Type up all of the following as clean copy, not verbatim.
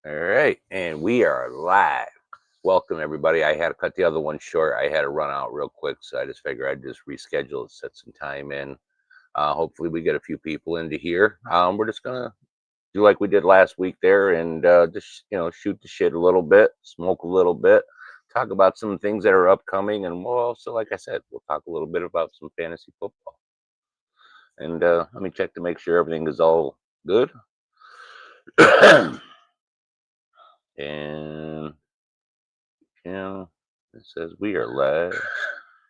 All right, and we are live. Welcome, everybody. I had to cut the other one short. I had to run out real quick, so I just figured I'd just reschedule, set some time in. Hopefully, we get a few people into here. We're just gonna do like we did last week there, and just shoot the shit a little bit, smoke a little bit, talk about some things that are upcoming, and we'll also, like I said, we'll talk a little bit about some fantasy football. And let me check to make sure everything is all good. And it says we are live,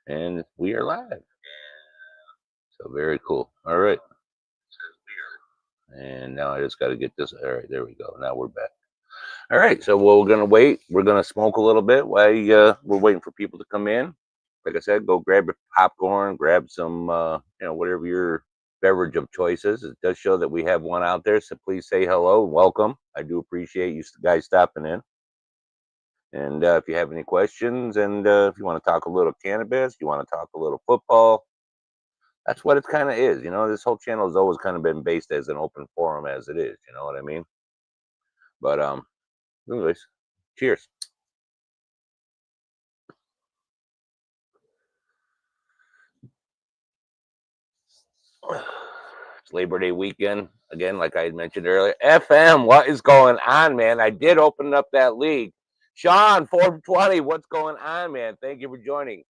and we are live. So very cool. All right, and now I just got to get this. All right, there we go. Now we're back. All right, so we're gonna wait. We're gonna smoke a little bit while we're waiting for people to come in. Like I said, go grab your popcorn, grab some, whatever your beverage of choice is. It does show that we have one out there, so please say hello and welcome. I do appreciate you guys stopping in. And if you have any questions, and if you want to talk a little cannabis, you want to talk a little football, that's what it kind of is. This whole channel has always kind of been based as an open forum as it is. You know what I mean? But anyways, cheers. It's Labor Day weekend again, like I had mentioned earlier. FM, what is going on, man? I did open up that league. Sean, 420, what's going on, man? Thank you for joining.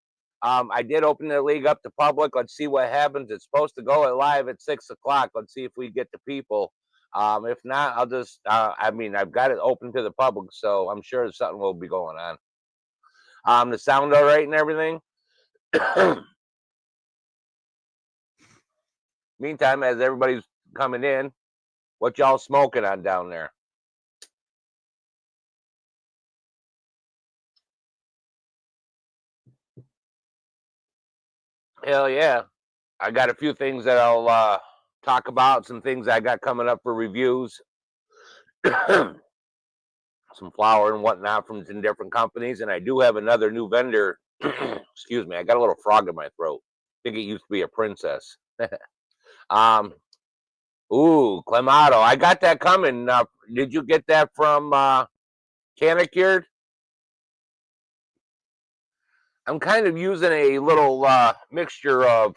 I did open the league up to public. Let's see what happens. It's supposed to go live at 6 o'clock. Let's see if we get the people. If not, I'll just, I've got it open to the public, so I'm sure something will be going on. The sound all right and everything. Meantime, as everybody's coming in, what y'all smoking on down there? Hell yeah. I got a few things that I'll talk about, some things I got coming up for reviews, some flour and whatnot from some different companies. And I do have another new vendor. Excuse me, I got a little frog in my throat. I think it used to be a princess. um, ooh, Clamato. I got that coming. Did you get that from Canicured? I'm kind of using a little mixture of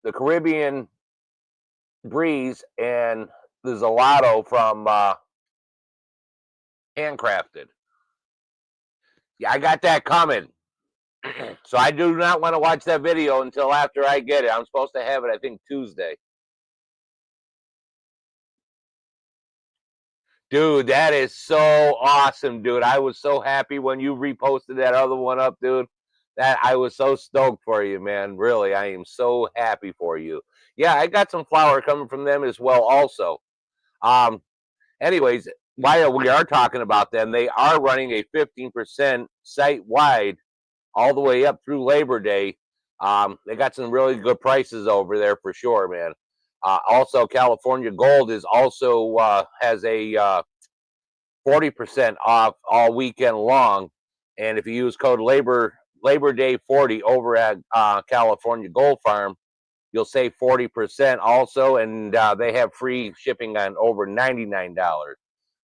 the Caribbean Breeze and the Zelato from Handcrafted. Yeah, I got that coming. So I do not want to watch that video until after I get it. I'm supposed to have it, I think, Tuesday. Dude, that is so awesome, dude. I was so happy when you reposted that other one up, dude. That I was so stoked for you, man. Really, I am so happy for you. Yeah, I got some flour coming from them as well, also. Um, anyways, while we are talking about them, they are running a 15% site wide all the way up through Labor Day. They got some really good prices over there for sure, man. Also, California Gold is also has a 40% off all weekend long, and if you use code Labor Day 40 over at California Gold Farm, you'll save 40% also, and they have free shipping on over $99.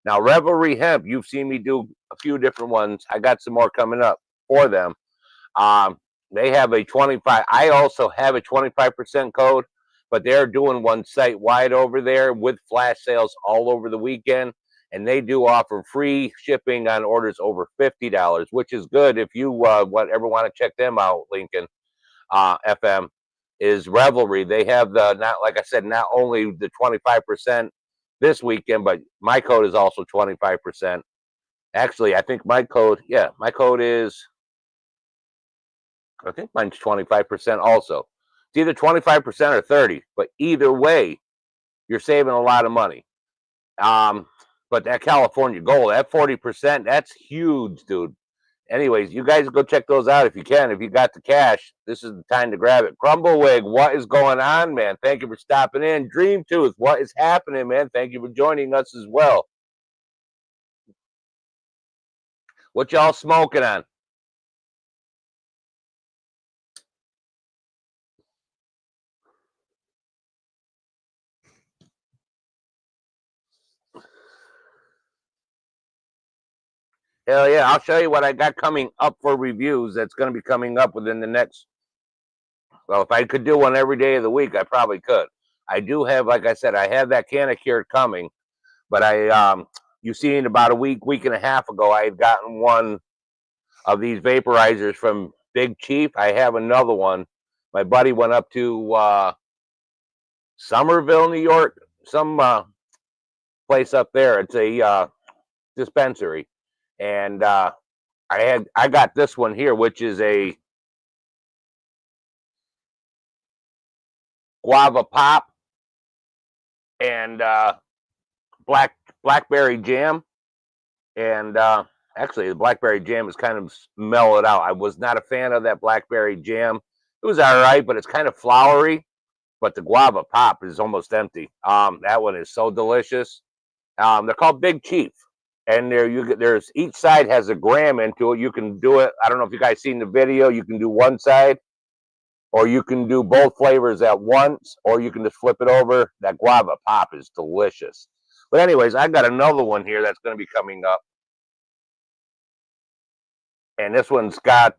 Now, Revelry Hemp, you've seen me do a few different ones. I got some more coming up for them. Um, they have a 25. I also have a 25% code, but they're doing one site wide over there with flash sales all over the weekend. And they do offer free shipping on orders over $50, which is good if you ever want to check them out. Lincoln FM is Revelry. They have the not like I said, not only the 25% this weekend, but my code is also 25%. Actually, I think my code is I think mine's 25% also. It's either 25% or 30, but either way, you're saving a lot of money. But that California Gold, that 40%, that's huge, dude. Anyways, you guys go check those out if you can. If you got the cash, this is the time to grab it. Crumblewig, what is going on, man? Thank you for stopping in. Dream Tooth, what is happening, man? Thank you for joining us as well. What y'all smoking on? Hell yeah, I'll show you what I got coming up for reviews. That's going to be coming up within the next. Well, if I could do one every day of the week, I probably could. I do have, like I said, I have that Canacure coming, but you seen about a week and a half ago, I had gotten one of these vaporizers from Big Chief. I have another one. My buddy went up to Somerville, New York, some place up there. It's a dispensary, and I got this one here, which is a guava pop and blackberry jam, and actually the blackberry jam is kind of mellowed out. I was not a fan of that blackberry jam. It was all right, but it's kind of flowery. But the guava pop is almost empty. That one is so delicious. They're called Big Chief, and there's each side has a gram into it. You can do it. I don't know if you guys seen the video. You can do one side, or you can do both flavors at once, or you can just flip it over. That guava pop is delicious. But anyways, I got another one here that's going to be coming up, and this one's got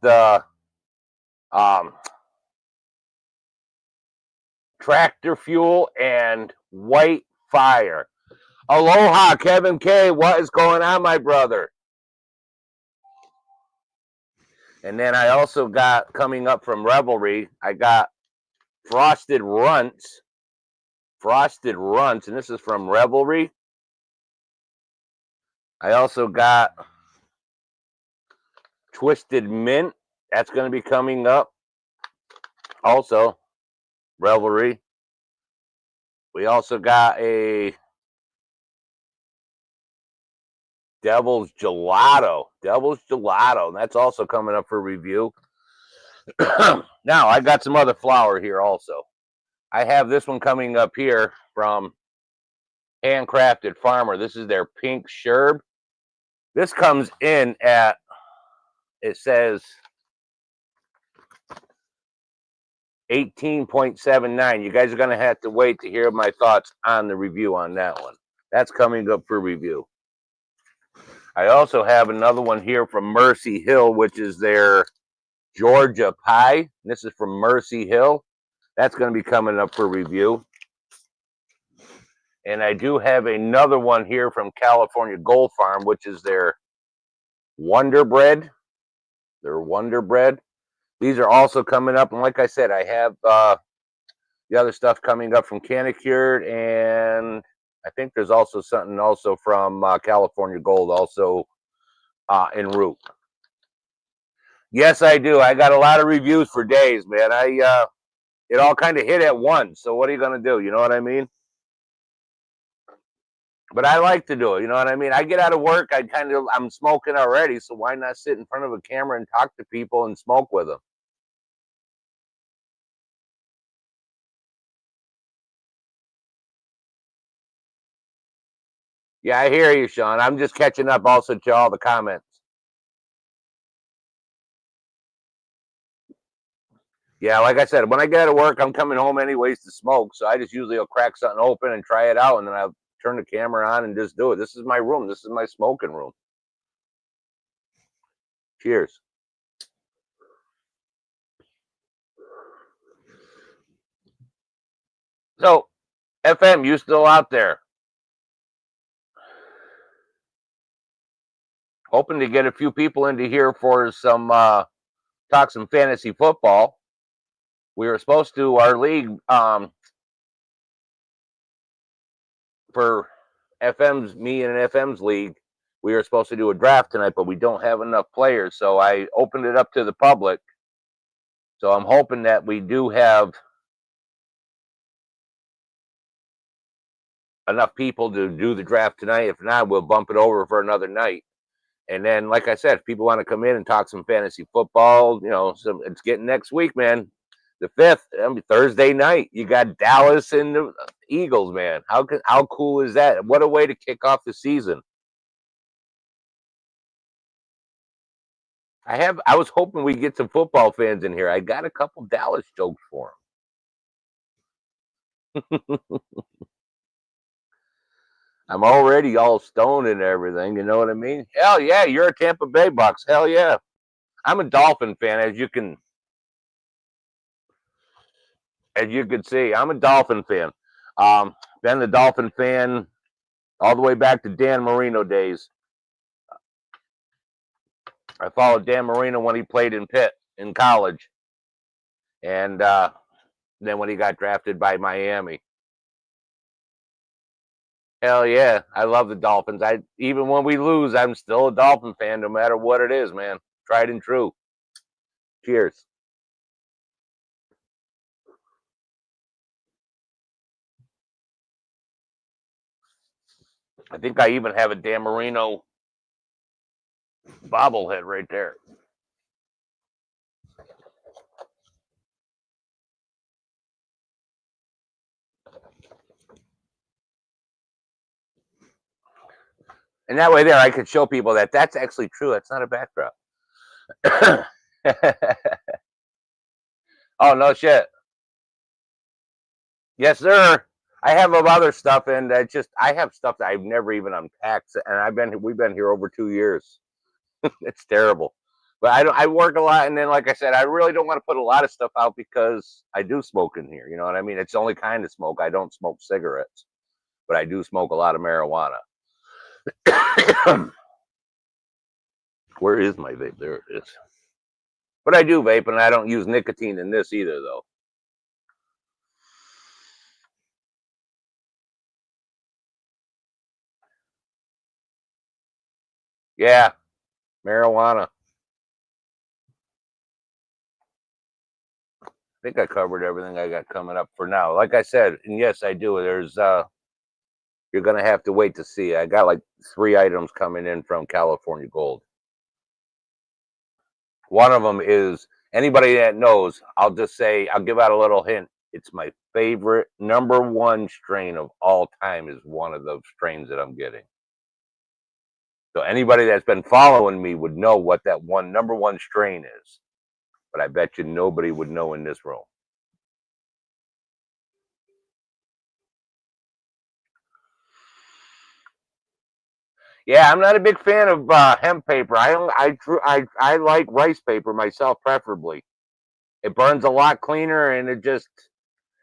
tractor fuel and white fire. Aloha, Kevin K. What is going on, my brother? And then I also got, coming up from Revelry, I got Frosted Runts. Frosted Runts, and this is from Revelry. I also got Twisted Mint. That's going to be coming up. Also, Revelry. We also got a Devil's Gelato. Devil's Gelato. And that's also coming up for review. Now, I got some other flour here also. I have this one coming up here from Handcrafted Farmer. This is their pink sherb. This comes in at, it says 18.79. You guys are going to have to wait to hear my thoughts on the review on that one. That's coming up for review. I also have another one here from Mercy Hill, which is their Georgia Pie. This is from Mercy Hill. That's going to be coming up for review. And I do have another one here from California Gold Farm, which is their Wonder Bread. Their Wonder Bread. These are also coming up. And like I said, I have the other stuff coming up from Canacure, and I think there's also something also from California Gold, also en route. Yes, I do. I got a lot of reviews for days, man. It all kind of hit at once. So what are you gonna do? You know what I mean? But I like to do it. You know what I mean? I get out of work. I'm smoking already. So why not sit in front of a camera and talk to people and smoke with them? Yeah, I hear you, Sean. I'm just catching up also to all the comments. Yeah, like I said, when I get out of work, I'm coming home anyways to smoke. So I just usually will crack something open and try it out, and then I'll turn the camera on and just do it. This is my room. This is my smoking room. Cheers. So, FM, you still out there? Hoping to get a few people into here for some talk some fantasy football. We were supposed to, our league for FM's, me and FM's league, we were supposed to do a draft tonight, but we don't have enough players. So I opened it up to the public. So I'm hoping that we do have enough people to do the draft tonight. If not, we'll bump it over for another night. And then, like I said, if people want to come in and talk some fantasy football, you know, so it's getting next week, man. The 5th, Thursday night. You got Dallas and the Eagles, man. How cool is that? What a way to kick off the season. I was hoping we'd get some football fans in here. I got a couple Dallas jokes for them. I'm already all stoned and everything. You know what I mean? Hell yeah, you're a Tampa Bay Bucks. Hell yeah. I'm a Dolphin fan, as you can see. I'm a Dolphin fan. Been the Dolphin fan all the way back to Dan Marino days. I followed Dan Marino when he played in Pitt in college, and then when he got drafted by Miami. Hell yeah, I love the Dolphins. I even when we lose, I'm still a Dolphin fan, no matter what it is, man. Tried and true. Cheers. I think I even have a Dan Marino bobblehead right there. And that way, there, I could show people that that's actually true. That's not a backdrop. Oh no shit. Yes, sir. I have other stuff, and I have stuff that I've never even unpacked, and we've been here over 2 years. It's terrible, but I work a lot, and then like I said, I really don't want to put a lot of stuff out because I do smoke in here. You know what I mean? It's the only kind of smoke. I don't smoke cigarettes, but I do smoke a lot of marijuana. Where is my vape? There it is. But I do vape, and I don't use nicotine in this either, though. Yeah, marijuana. I think I covered everything I got coming up for now. Like I said, and yes, I do. You're gonna have to wait to see. I got like 3 items coming in from California Gold. One of them is anybody that knows. I'll just say I'll give out a little hint. It's my favorite number one strain of all time. Is one of those strains that I'm getting. So anybody that's been following me would know what that one number one strain is. But I bet you nobody would know in this room. Yeah, I'm not a big fan of hemp paper. I like rice paper myself, preferably. It burns a lot cleaner, and it just.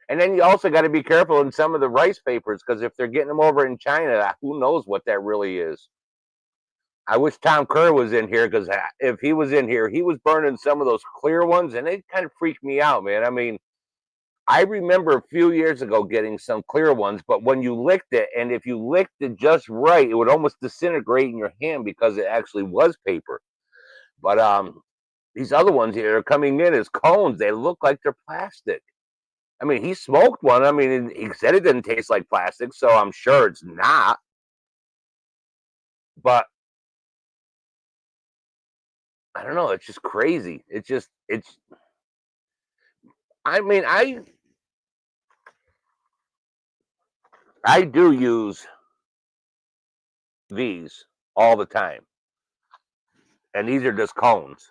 And then you also got to be careful in some of the rice papers because if they're getting them over in China, who knows what that really is. I wish Tom Kerr was in here because if he was in here, he was burning some of those clear ones, and it kind of freaked me out, man. I mean, I remember a few years ago getting some clear ones, but when you licked it, and if you licked it just right, it would almost disintegrate in your hand because it actually was paper. But these other ones here are coming in as cones. They look like they're plastic. I mean, he smoked one. I mean, he said it didn't taste like plastic, so I'm sure it's not. But I don't know. It's just crazy. It's. I mean, I do use these all the time, and these are just cones.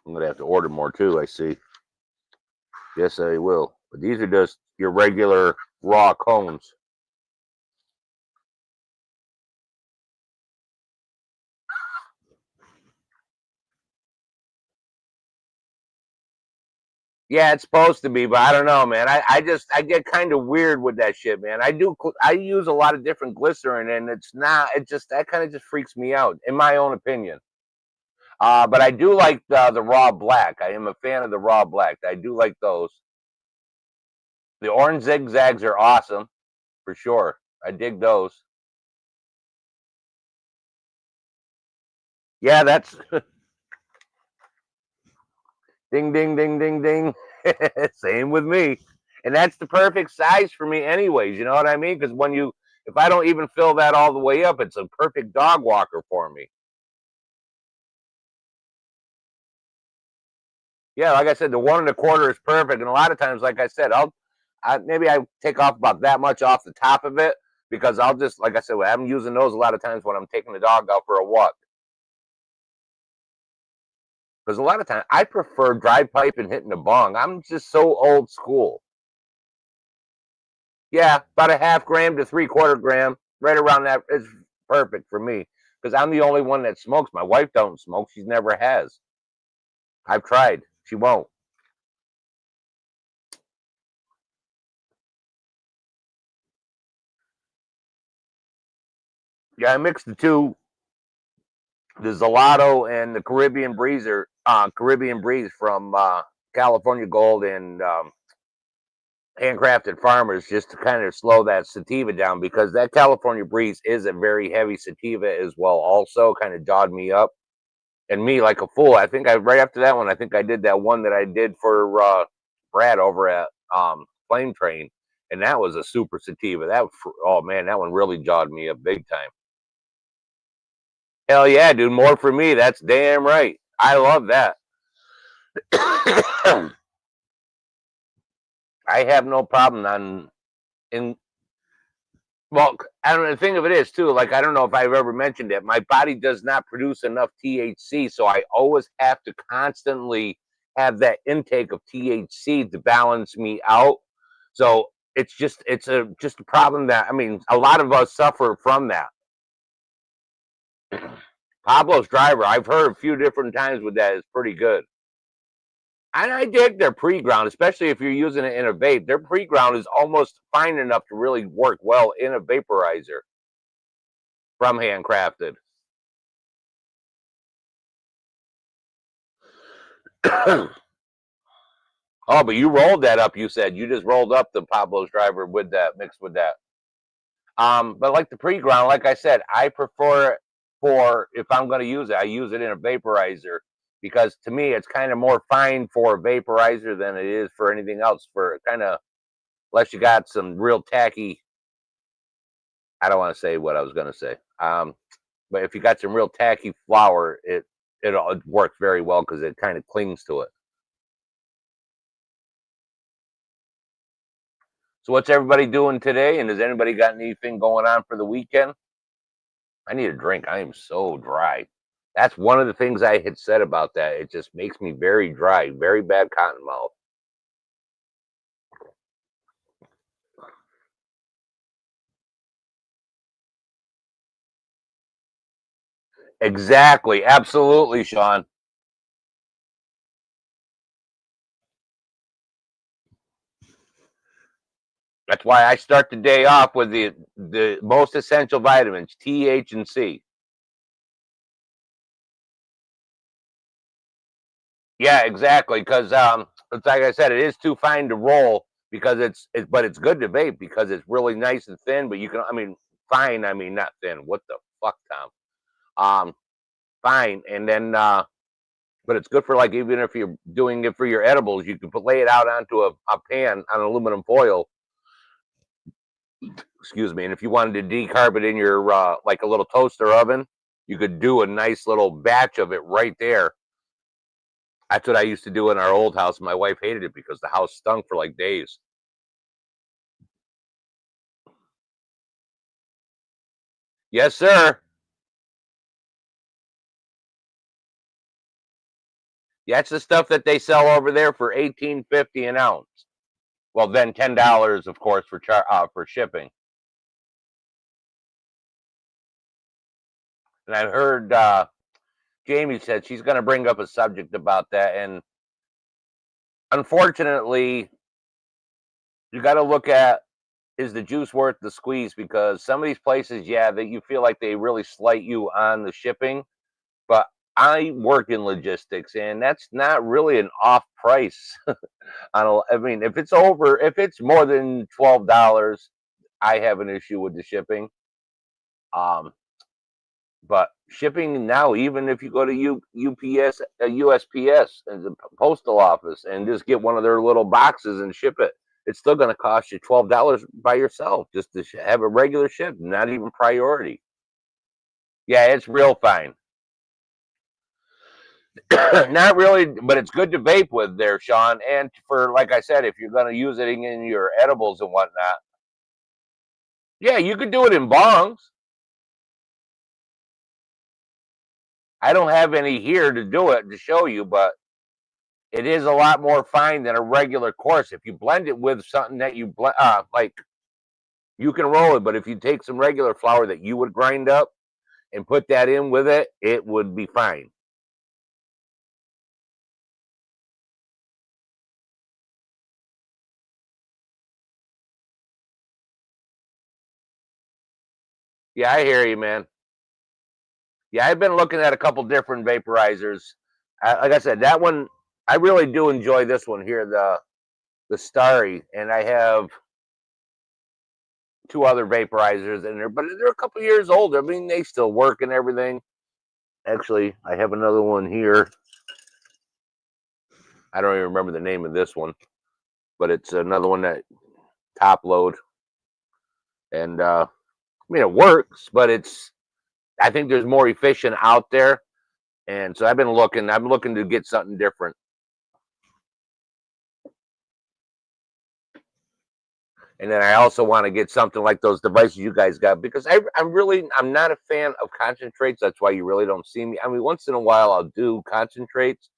I'm gonna have to order more too. I see. Yes, I will. But these are just your regular raw cones. Yeah, it's supposed to be, but I don't know, man. I get kind of weird with that shit, man. I use a lot of different glycerin, and it's not. It just that kind of just freaks me out, in my own opinion. But I do like the raw black. I am a fan of the raw black. I do like those. The orange zigzags are awesome for sure. I dig those. Yeah, that's ding, ding, ding, ding, ding. Same with me. And that's the perfect size for me, anyways. You know what I mean? Because if I don't even fill that all the way up, it's a perfect dog walker for me. Yeah, like I said, the 1 1/4 is perfect. And a lot of times, like I said, maybe I take off about that much off the top of it because I'll just, like I said, I'm using those a lot of times when I'm taking the dog out for a walk. Because a lot of times I prefer dry pipe and hitting the bong. I'm just so old school. Yeah, about a half gram to 3/4 gram, right around that is perfect for me because I'm the only one that smokes. My wife don't smoke. She never has. I've tried. She won't. Yeah, I mixed the two, the Zelato and the Caribbean Breeze from California Gold and Handcrafted Farmers, just to kind of slow that sativa down because that California Breeze is a very heavy sativa as well. Also, kind of jawed me up and me like a fool. I think I right after that one, I think I did that one that I did for Brad over at Flame Train, and that was a super sativa. Oh man, that one really jawed me up big time. Hell yeah, dude, more for me. That's damn right. I love that. I have no problem on in well, I don't know. The thing of it is too, like I don't know if I've ever mentioned it. My body does not produce enough THC, so I always have to constantly have that intake of THC to balance me out. So it's a problem that I mean a lot of us suffer from that. Pablo's Driver, I've heard a few different times with that is pretty good. And I dig their pre-ground, especially if you're using it in a vape. Their pre-ground is almost fine enough to really work well in a vaporizer from Handcrafted. Oh, but you rolled that up. You said you just rolled up the Pablo's Driver with that, mixed with that. But like the pre-ground, like I said, I prefer it for if I'm going to use it, I use it in a vaporizer because to me it's kind of more fine for a vaporizer than it is for anything else. For kind of unless you got some real tacky. I don't want to say what I was going to say. But if you got some real tacky flour, it works very well because it kind of clings to it. So what's everybody doing today? And has anybody got anything going on for the weekend? I need a drink. I am so dry. That's one of the things I had said about that. It just makes me very dry, very bad cotton mouth. Exactly. Absolutely, Sean. That's why I start the day off with the most essential vitamins, T, H, and C. Yeah, exactly. Because it's like I said, it is too fine to roll because but it's good to vape because it's really nice and thin. But you can, I mean, fine. I mean, not thin. What the fuck, Tom? Fine. And then, but it's good for like even if you're doing it for your edibles, you can lay it out onto a pan on aluminum foil. Excuse me. And if you wanted to decarb it in your like a little toaster oven, you could do a nice little batch of it right there. That's what I used to do in our old house. My wife hated it because the house stunk for like days. Yes, sir. That's the stuff that they sell over there for $18.50 an ounce. Well, then $10, of course, for shipping. And I heard Jamie said she's going to bring up a subject about that, and unfortunately, you got to look at is the juice worth the squeeze because some of these places, yeah, that you feel like they really slight you on the shipping, but I work in logistics, and that's not really an off price. I mean, if it's more than $12, I have an issue with the shipping. Um, but shipping now, even if you go to UPS, USPS, and the postal office, and just get one of their little boxes and ship it, it's still going to cost you $12 by yourself just to have a regular ship, not even priority. Yeah, it's real fine. Not really, but it's good to vape with there, Sean. And for like I said, if you're going to use it in your edibles and whatnot, yeah, you could do it in bongs. I don't have any here to do it to show you, but it is a lot more fine than a regular course. If you blend it with something that you like You can roll it, but if you take some regular flour that you would grind up and put that in with it, it would be fine. Yeah, I hear you, man. Yeah, I've been looking at a couple different vaporizers. Like I said, that one I really do enjoy. This one here, the Starry, and I have two other vaporizers in there, but they're a couple years old. I mean, they still work and everything. Actually, I have another one here. I don't even remember the name of this one, but it's another one that top load, and I mean it works, but it's I think there's more efficient out there, and so I've been looking. I'm looking to get something different. And then I also want to get something like those devices you guys got because I'm not a fan of concentrates. That's why you really don't see me. I mean, once in a while I'll do concentrates,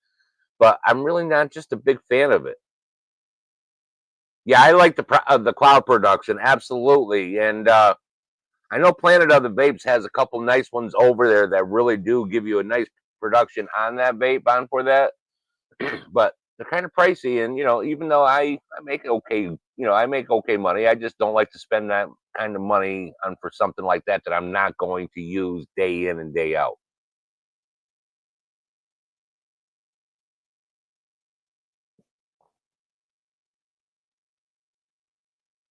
but I'm really not just a big fan of it. Yeah, I like the cloud production absolutely, and I know Planet of the Vapes has a couple nice ones over there that really do give you a nice production on that vape on for that. But they're kind of pricey, and even though I make okay, I make okay money, I just don't like to spend that kind of money on for something like that that I'm not going to use day in and day out.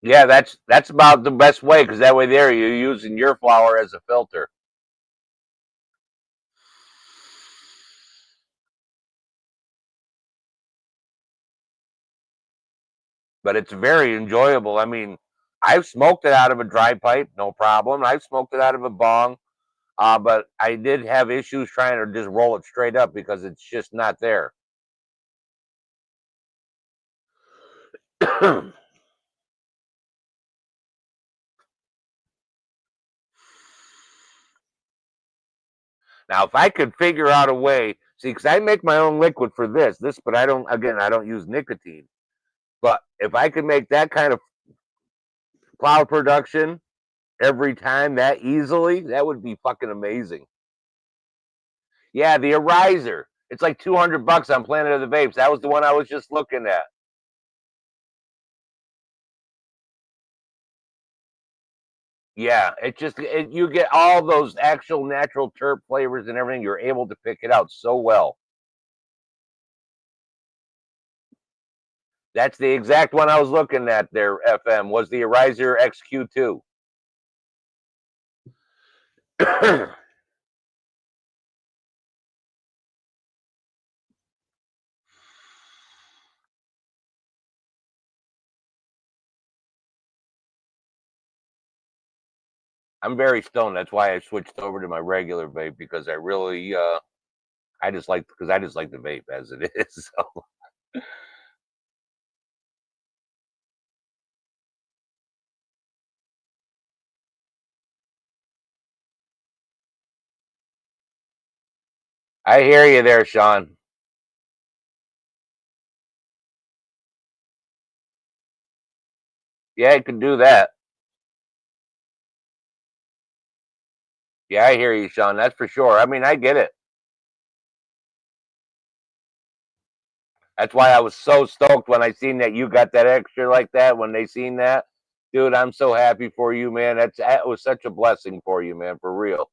Yeah, that's about the best way because that way there you're using your flower as a filter. But it's very enjoyable. I mean, I've smoked it out of a dry pipe, no problem. I've smoked it out of a bong, but I did have issues trying to just roll it straight up because it's just not there. Now, if I could figure out a way, see, because I make my own liquid for this, but I don't. Again, I don't use nicotine. But if I could make that kind of cloud production every time that easily, that would be fucking amazing. Yeah, the Arizer. It's like $200 on Planet of the Vapes. That was the one I was just looking at. Yeah, you get all those actual natural terp flavors and everything. You're able to pick it out so well. That's the exact one I was looking at there, FM, was the Arizer XQ2. I'm very stoned. That's why I switched over to my regular vape because I just like the vape as it is. So I hear you there, Sean. Yeah, I could do that. Yeah, I hear you, Sean. That's for sure. I mean, I get it. That's why I was so stoked when I seen that you got that extra like that. When they seen that, dude, I'm so happy for you, man. That was such a blessing for you, man, for real.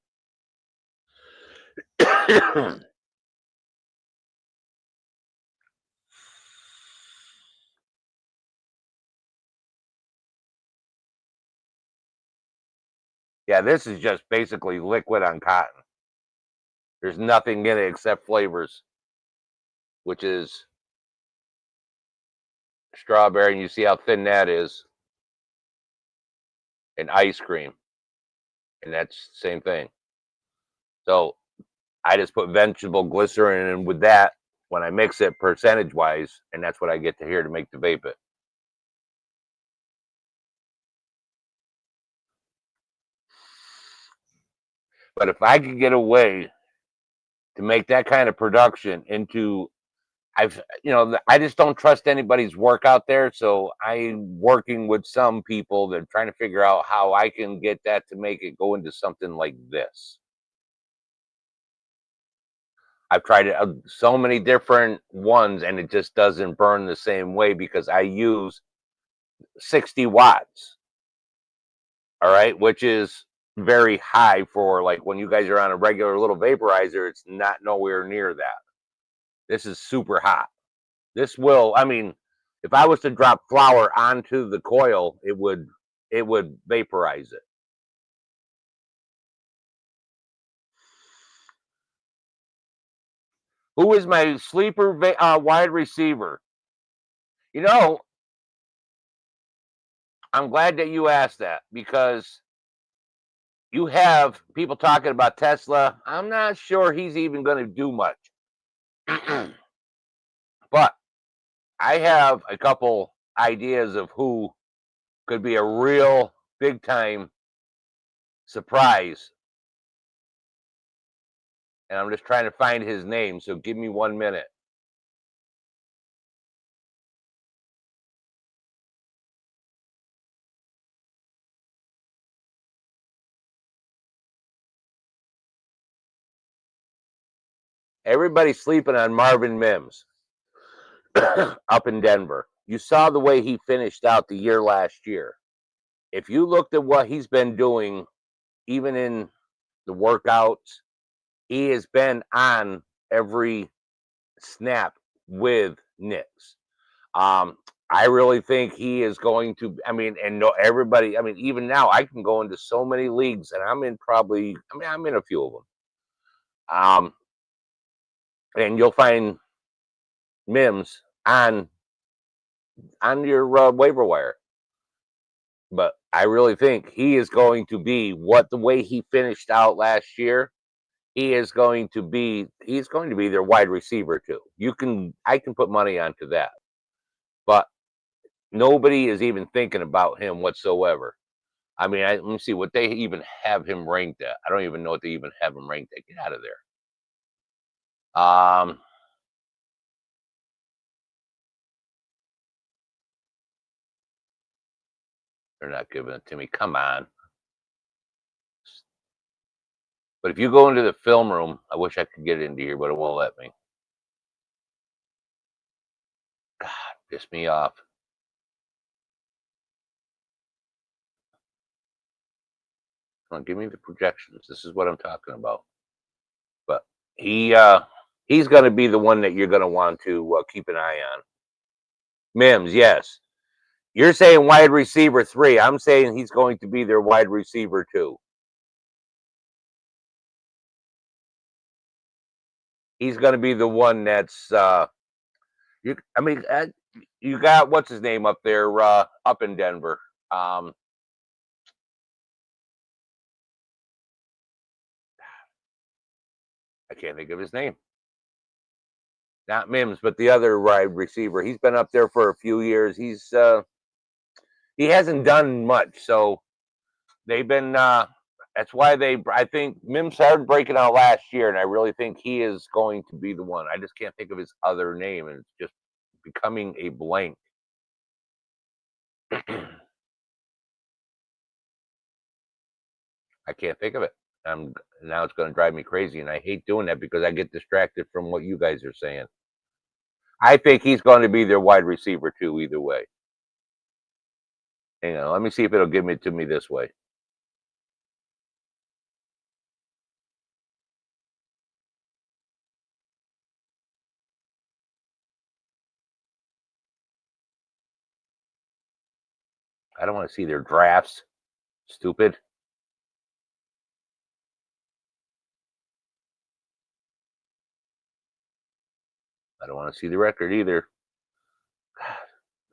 Yeah, this is just basically liquid on cotton. There's nothing in it except flavors, which is strawberry, and you see how thin that is, and ice cream, and that's the same thing. So I just put vegetable glycerin in with that when I mix it percentage wise, and that's what I get to here to make the vape it. But if I could get a way to make that kind of production into I just don't trust anybody's work out there. So I'm working with some people that are trying to figure out how I can get that to make it go into something like this. I've tried it, so many different ones, and it just doesn't burn the same way because I use 60 watts. All right, which is very high for like when you guys are on a regular little vaporizer. It's not nowhere near that. This is super hot. This will, I mean, if I was to drop flour onto the coil, it would vaporize it. Who is my sleeper wide receiver? You know, I'm glad that you asked that because you have people talking about Tesla. I'm not sure he's even going to do much. But I have a couple ideas of who could be a real big time surprise. And I'm just trying to find his name. So give me 1 minute. Everybody's sleeping on Marvin Mims up in Denver. You saw the way he finished out the year last year. If you looked at what he's been doing, even in the workouts, he has been on every snap with Knicks. I really think he is going to. I mean, and no, everybody. I mean, even now, I can go into so many leagues, and I'm in probably. I mean, I'm in a few of them. And you'll find Mims on your waiver wire. But I really think he is going to be what the way he finished out last year. He is going to be. He's going to be their wide receiver too. I can put money onto that. But nobody is even thinking about him whatsoever. I mean, let me see what they even have him ranked at. I don't even know what they even have him ranked at. Get out of there. Um, they're not giving it to me. Come on. But if you go into the film room, I wish I could get into here, but it won't let me. God, piss me off. Come on, give me the projections. This is what I'm talking about. But he's going to be the one that you're going to want to keep an eye on. Mims, yes. You're saying wide receiver 3. I'm saying he's going to be their wide receiver 2. He's going to be the one that's I mean, you got what's his name up there, up in Denver. Um, I can't think of his name. Not Mims, but the other wide receiver. He's been up there for a few years. He hasn't done much, so they've been. That's why I think Mims started breaking out last year, and I really think he is going to be the one. I just can't think of his other name, and it's just becoming a blank. I can't think of it. Now it's going to drive me crazy, and I hate doing that because I get distracted from what you guys are saying. I think he's going to be their wide receiver too, either way. Hang on, let me see if it'll give it to me this way. I don't want to see their drafts. Stupid. I don't want to see the record either.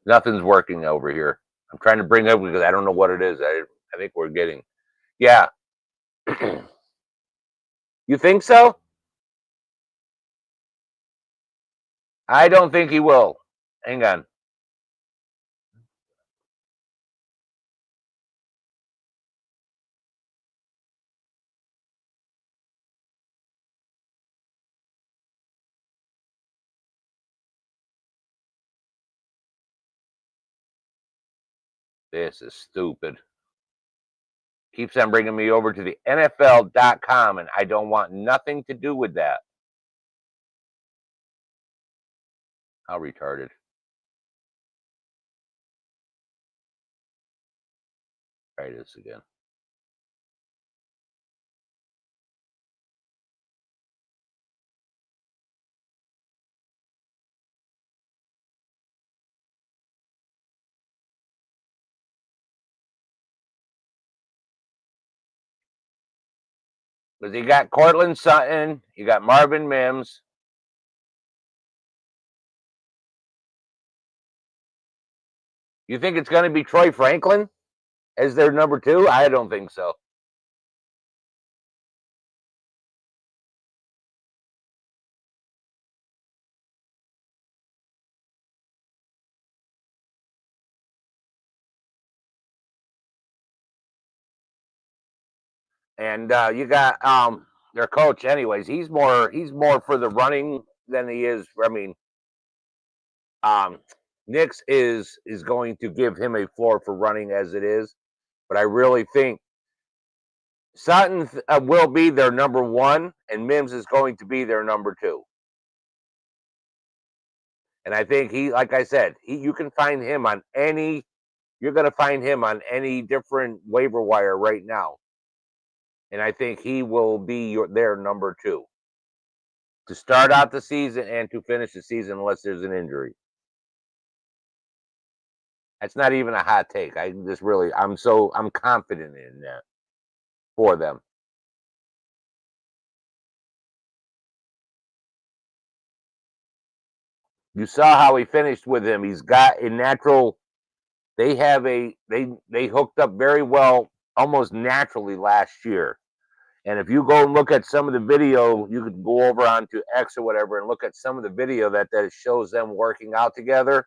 Nothing's working over here. I'm trying to bring up because I don't know what it is. I think we're getting. Yeah. You think so? I don't think he will. Hang on. This is stupid. Keeps on bringing me over to the NFL.com, and I don't want nothing to do with that. How retarded. Try this again. Because you got Cortland Sutton, you got Marvin Mims. You think it's going to be Troy Franklin as their number 2? I don't think so. And you got their coach, anyways. He's more for the running than he is. I mean, Nix is going to give him a floor for running as it is, but I really think Sutton will be their number 1, and Mims is going to be their number 2. And I think he, like I said, you can find him on any. You're going to find him on any different waiver wire right now. And I think he will be their number 2 to start out the season and to finish the season unless there's an injury. That's not even a hot take. I'm confident in that for them. You saw how he finished with him. He's got a natural. They hooked up very well, almost naturally last year. And if you go and look at some of the video, you could go over onto X or whatever and look at some of the video that shows them working out together.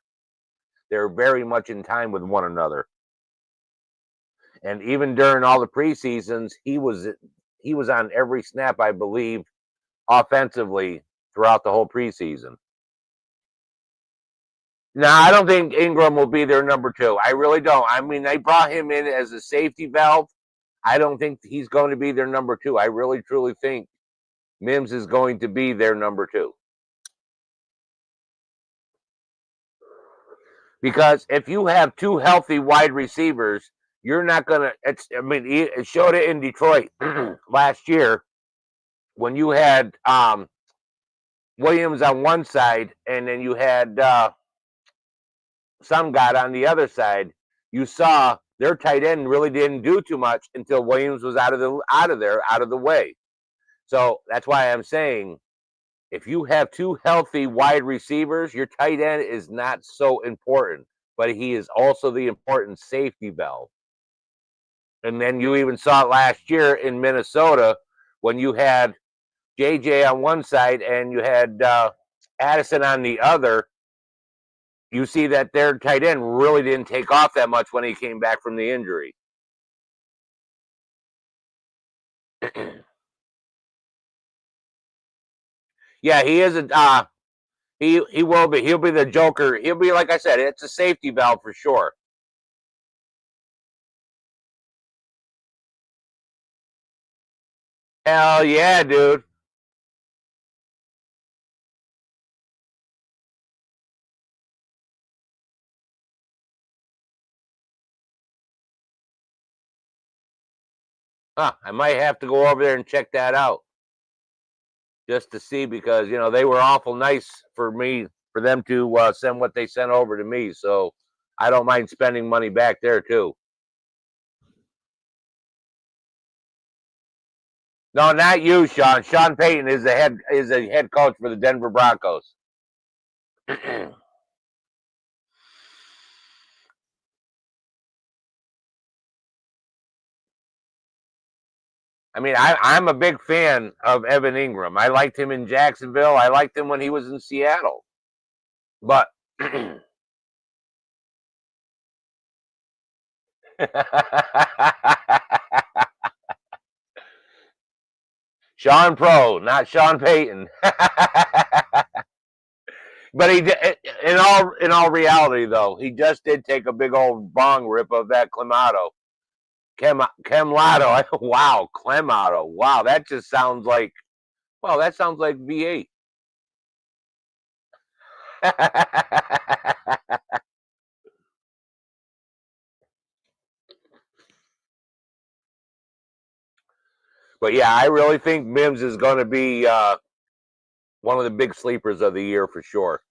They're very much in time with one another. And even during all the preseasons, he was on every snap, I believe, offensively throughout the whole preseason. Now, I don't think Ingram will be their number 2. I really don't. I mean, they brought him in as a safety valve. I don't think he's going to be their number 2. I really, truly think Mims is going to be their number 2. Because if you have 2 healthy wide receivers, you're not going to. It showed it in Detroit last year when you had Williams on one side and then you had some guy on the other side. You saw their tight end really didn't do too much until Williams was out of the way. So that's why I'm saying if you have 2 healthy wide receivers, your tight end is not so important, but he is also the important safety valve. And then you even saw it last year in Minnesota when you had JJ on one side and you had Addison on the other. You see that their tight end really didn't take off that much when he came back from the injury. Yeah, he is a he will be. He'll be the Joker. He'll be, like I said, it's a safety valve for sure. Hell yeah, dude. Huh, I might have to go over there and check that out just to see because they were awful nice for them to send what they sent over to me. So I don't mind spending money back there too. No, not you, Sean. Sean Payton is a head coach for the Denver Broncos. I mean, I'm a big fan of Evan Ingram. I liked him in Jacksonville. I liked him when he was in Seattle. But Sean Pro, not Sean Payton. But in all reality, though, he just did take a big old bong rip of that Clamato. Clemlato. Wow, Clamato. Wow, that just sounds like, well, that sounds like V8. But yeah, I really think Mims is going to be one of the big sleepers of the year for sure.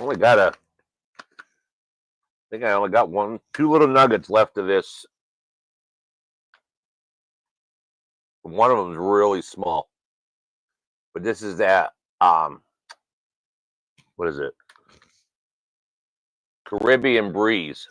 Only got a, I think I only got two little nuggets left of this. One of them is really small, but this is that what is it? Caribbean Breeze.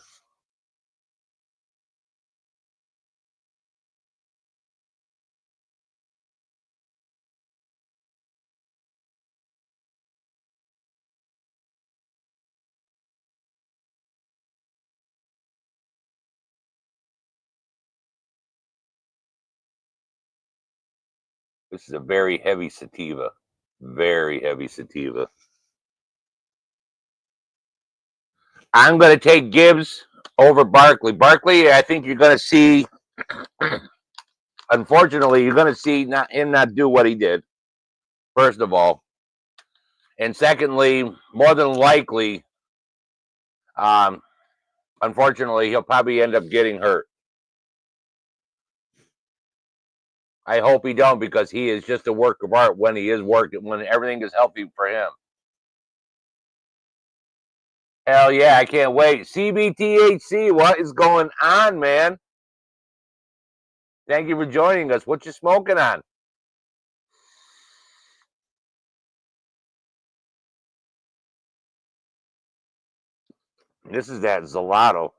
This is a very heavy sativa. Very heavy sativa. I'm going to take Gibbs over Barkley. Barkley, I think you're going to see, unfortunately, you're going to see him not do what he did, first of all. And secondly, more than likely, unfortunately, he'll probably end up getting hurt. I hope he don't, because he is just a work of art when he is working, when everything is healthy for him. Hell yeah, I can't wait. CBTHC, what is going on, man? Thank you for joining us. What you smoking on? This is that Zelato.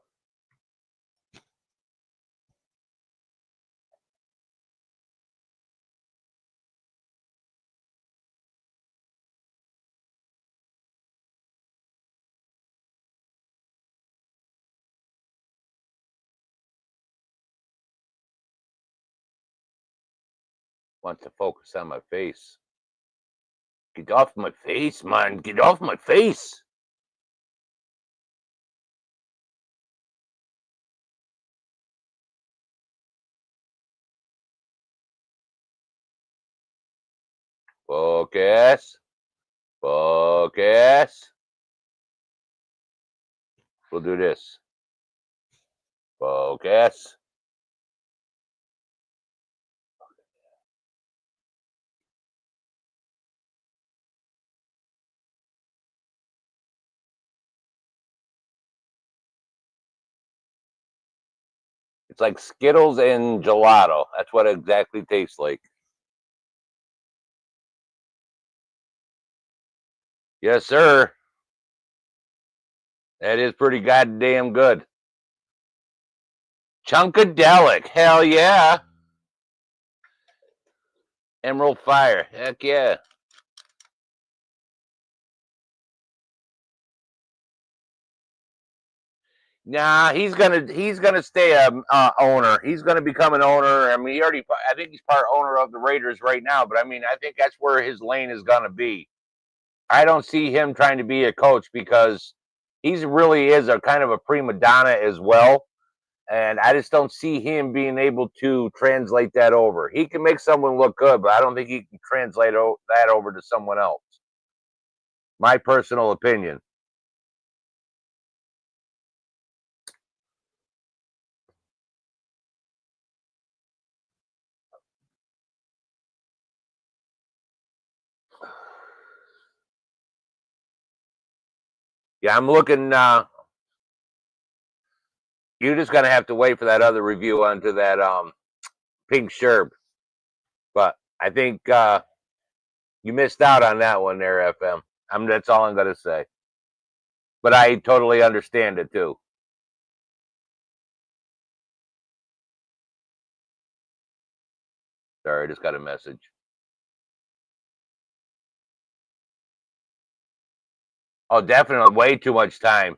Want to focus on my face. Get off my face, man. Get off my face. Focus. Focus. We'll do this. Focus. It's like Skittles and gelato. That's what it exactly tastes like. Yes, sir. That is pretty goddamn good. Chunkadelic. Hell yeah. Emerald Fire. Heck yeah. Nah, he's gonna stay a owner. He's gonna become an owner. I mean, I think he's part owner of the Raiders right now. But I mean, I think that's where his lane is gonna be. I don't see him trying to be a coach, because he's really is a kind of a prima donna as well, and I just don't see him being able to translate that over. He can make someone look good, but I don't think he can translate that over to someone else. My personal opinion. Yeah, I'm looking. You're just gonna have to wait for that other review onto that Pink Sherb. But I think you missed out on that one there, FM. That's all I'm gonna say. But I totally understand it too. Sorry, I just got a message. Oh, definitely way too much time.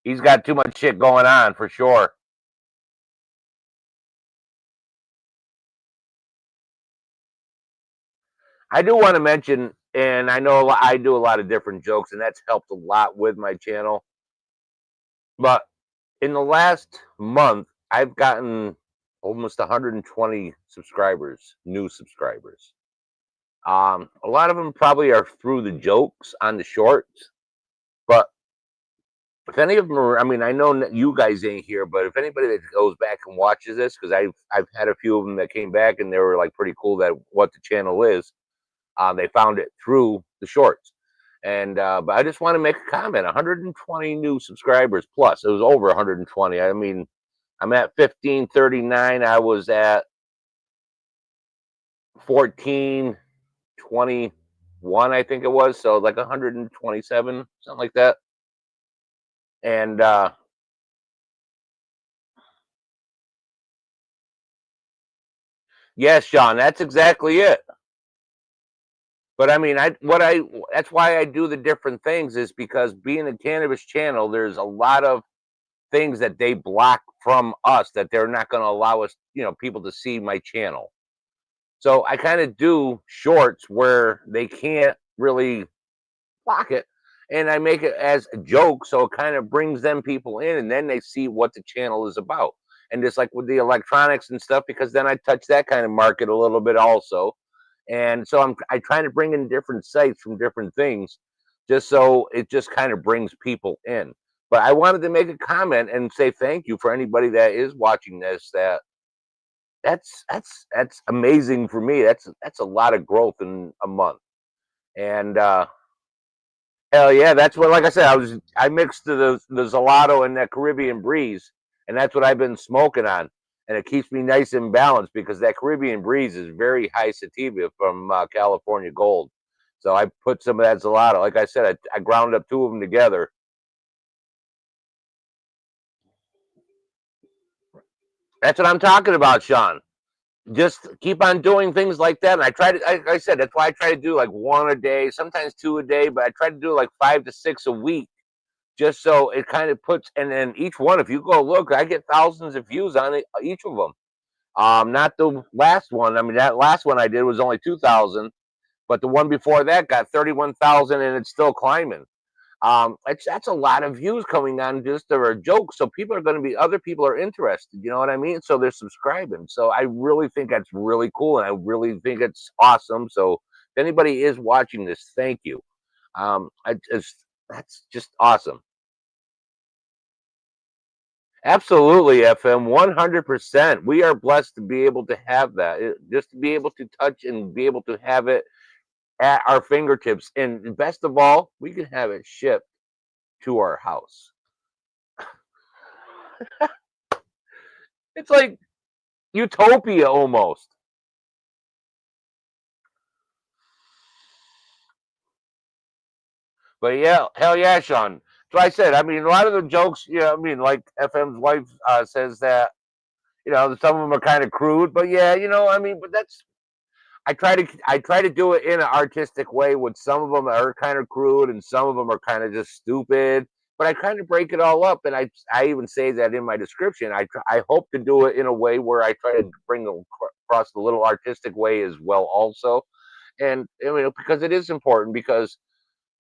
He's got too much shit going on for sure. I do want to mention, and I know I do a lot of different jokes, and that's helped a lot with my channel. But in the last month, I've gotten almost 120 subscribers, new subscribers. A lot of them probably are through the jokes on the shorts, but if any of them are, I mean, I know you guys ain't here, but if anybody that goes back and watches this, because I've had a few of them that came back and they were like pretty cool that what the channel is. They found it through the shorts. And but I just want to make a comment. 120 new subscribers plus. It was over 120. I mean, I'm at 1539. I was at 1421, I think it was. So like 127, something like that. And yes, Sean, that's exactly it. But I mean, that's why I do the different things is because being a cannabis channel, there's a lot of things that they block from us that they're not going to allow us, people to see my channel. So I kind of do shorts where they can't really block it. And I make it as a joke. So it kind of brings them people in and then they see what the channel is about. And just like with the electronics and stuff, because then I touch that kind of market a little bit also. And so I trying to bring in different sites from different things just so it just kind of brings people in. But I wanted to make a comment and say thank you for anybody that is watching this. That's amazing for me. That's a lot of growth in a month. And hell yeah, that's what. Like I said, I mixed the Zelato and that Caribbean Breeze, and that's what I've been smoking on, and it keeps me nice and balanced because that Caribbean Breeze is very high sativa from California Gold. So I put some of that Zelato. Like I said, I ground up two of them together. That's what I'm talking about, Sean. Just keep on doing things like that. And I try to, like I said, that's why I try to do like one a day, sometimes two a day, but I try to do like 5 to 6 a week, just so it kind of puts. And then each one, if you go look, I get thousands of views on it, each of them. Not the last one. I mean, that last one I did was only 2,000, but the one before that got 31,000, and it's still climbing. That's a lot of views coming on just a joke. So people are going to be, other people are interested. You know what I mean? So they're subscribing. So I really think that's really cool, and I really think it's awesome. So if anybody is watching this, thank you. That's just awesome. Absolutely, FM, 100%. We are blessed to be able to have that, just to be able to touch and be able to have it at our fingertips. And best of all, we can have it shipped to our house. It's like utopia almost. But yeah, hell yeah, Sean. So I said, I mean, a lot of the jokes, I mean, like FM's wife says that, some of them are kind of crude, but yeah, I mean, but that's I try to do it in an artistic way. With some of them are kind of crude, and some of them are kind of just stupid. But I kind of break it all up, and I even say that in my description. I hope to do it in a way where I try to bring across the little artistic way as well, also. And because it is important, because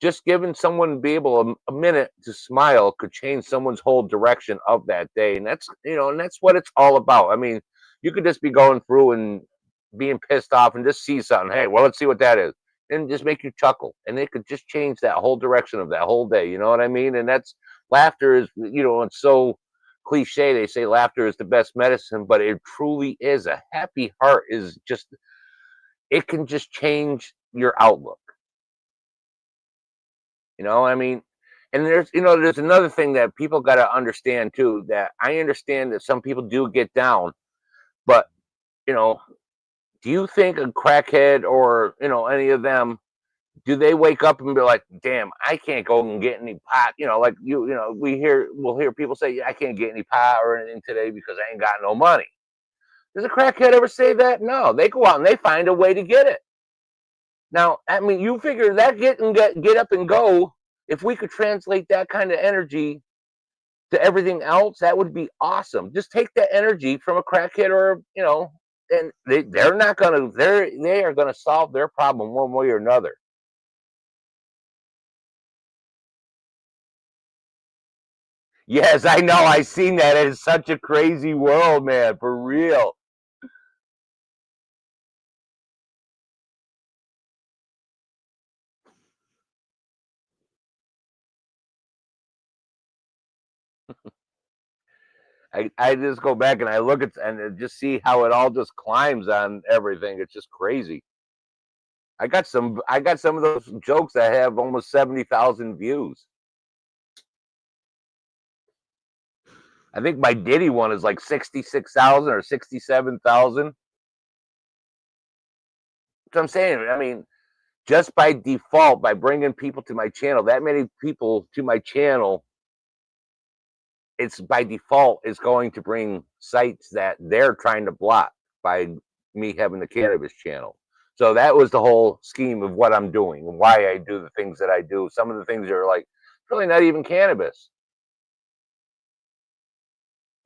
just giving someone be able a minute to smile could change someone's whole direction of that day, and that's what it's all about. I mean, you could just be going through and being pissed off and just see something. Hey, well, let's see what that is, and just make you chuckle, and it could just change that whole direction of that whole day. You know what I mean? And that's laughter is, it's so cliche. They say laughter is the best medicine, but it truly is. A happy heart is just, it can just change your outlook. I mean, and there's another thing that people got to understand too, that I understand that some people do get down, but, you know, do you think a crackhead or, any of them, do they wake up and be like, damn, I can't go and get any pot? Like we'll hear people say, yeah, I can't get any pot or anything today because I ain't got no money. Does a crackhead ever say that? No, they go out and they find a way to get it. Now, I mean, you figure that get up and go. If we could translate that kind of energy to everything else, that would be awesome. Just take that energy from a crackhead or, and they're not gonna they are gonna solve their problem one way or another. Yes, I know. I seen that. It's such a crazy world, man. For real. I just go back and I look at and just see how it all just climbs on everything. It's just crazy. I got some of those jokes that have almost 70,000 views. I think my Diddy one is like 66,000 or 67,000. So I'm saying, I mean, just by default, by bringing people to my channel, that many people to my channel, it's by default is going to bring sites that they're trying to block by me having the cannabis channel. So that was the whole scheme of what I'm doing and why I do the things that I do. Some of the things are like really not even cannabis.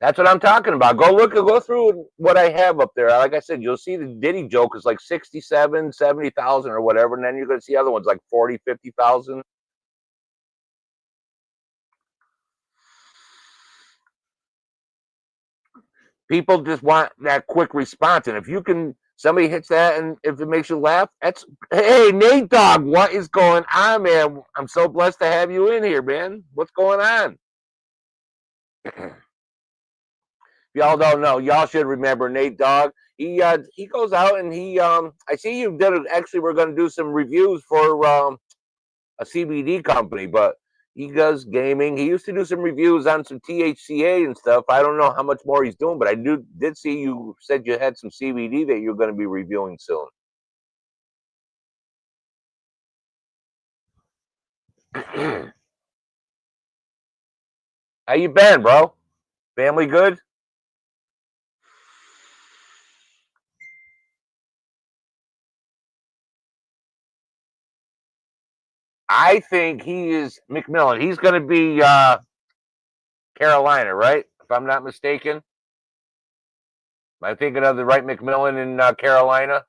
That's what I'm talking about. Go through what I have up there. Like I said, you'll see the Diddy joke is like 67, 70,000 or whatever. And then you're going to see other ones like 40, 50,000. People just want that quick response. And if you can, somebody hits that and if it makes you laugh, that's, hey, Nate Dogg, what is going on, man? I'm so blessed to have you in here, man. What's going on? Y'all don't know, y'all should remember Nate Dogg. He goes out and I see you did it. Actually, we're going to do some reviews for a CBD company, but he does gaming. He used to do some reviews on some THCA and stuff. I don't know how much more he's doing, but I did see you said you had some CBD that you're going to be reviewing soon. How you been, bro? Family good? I think he is McMillan. He's going to be Carolina, right? If I'm not mistaken. Am I thinking of the right McMillan in Carolina?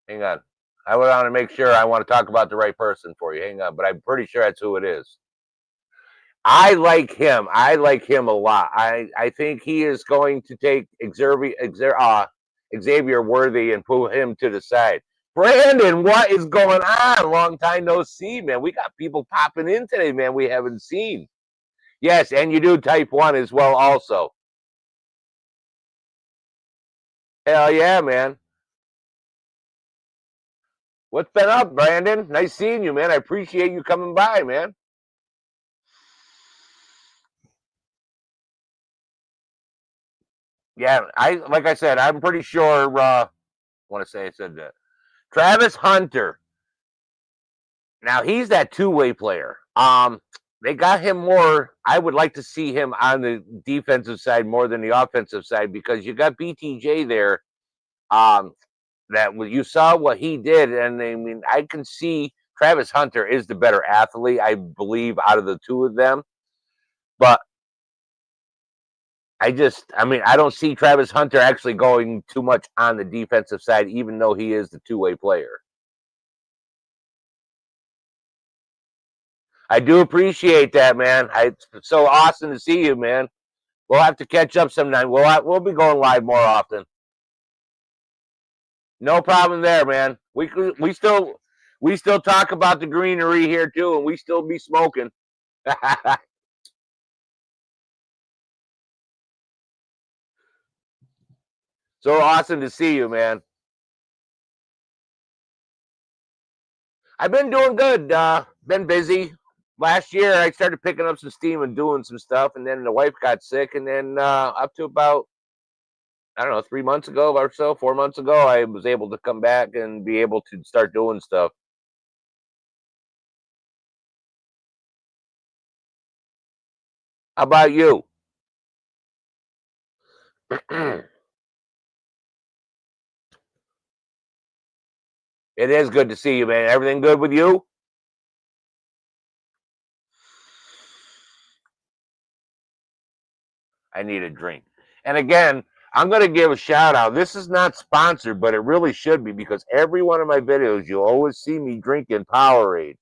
Hang on. I want to make sure I want to talk about the right person for you. Hang on, but I'm pretty sure that's who it is. I like him. I like him a lot. I think he is going to take Xavier Worthy and put him to the side. Brandon, what is going on? Long time no see, man. We got people popping in today, man. We haven't seen. Yes, and you do type 1 as well, also. Hell yeah, man. What's been up, Brandon? Nice seeing you, man. I appreciate you coming by, man. Yeah, like I said, I'm pretty sure. I want to say I said that. Travis Hunter. Now he's that two-way player. They got him more. I would like to see him on the defensive side more than the offensive side because you got BTJ there. Um, that you saw what he did, and I mean, I can see Travis Hunter is the better athlete, I believe, out of the two of them. But I mean, I don't see Travis Hunter actually going too much on the defensive side, even though he is the two-way player. I do appreciate that, man. It's so awesome to see you, man. We'll have to catch up sometime. We'll be going live more often. No problem there, man. We still talk about the greenery here too, and we still be smoking. So awesome to see you, man. I've been doing good. Been busy. Last year, I started picking up some steam and doing some stuff, and then the wife got sick, and then up to about I don't know 3 months ago or so, 4 months ago, I was able to come back and be able to start doing stuff. How about you? It is good to see you, man. Everything good with you? I need a drink. And again, I'm going to give a shout out. This is not sponsored, but it really should be because every one of my videos, you'll always see me drinking Powerade.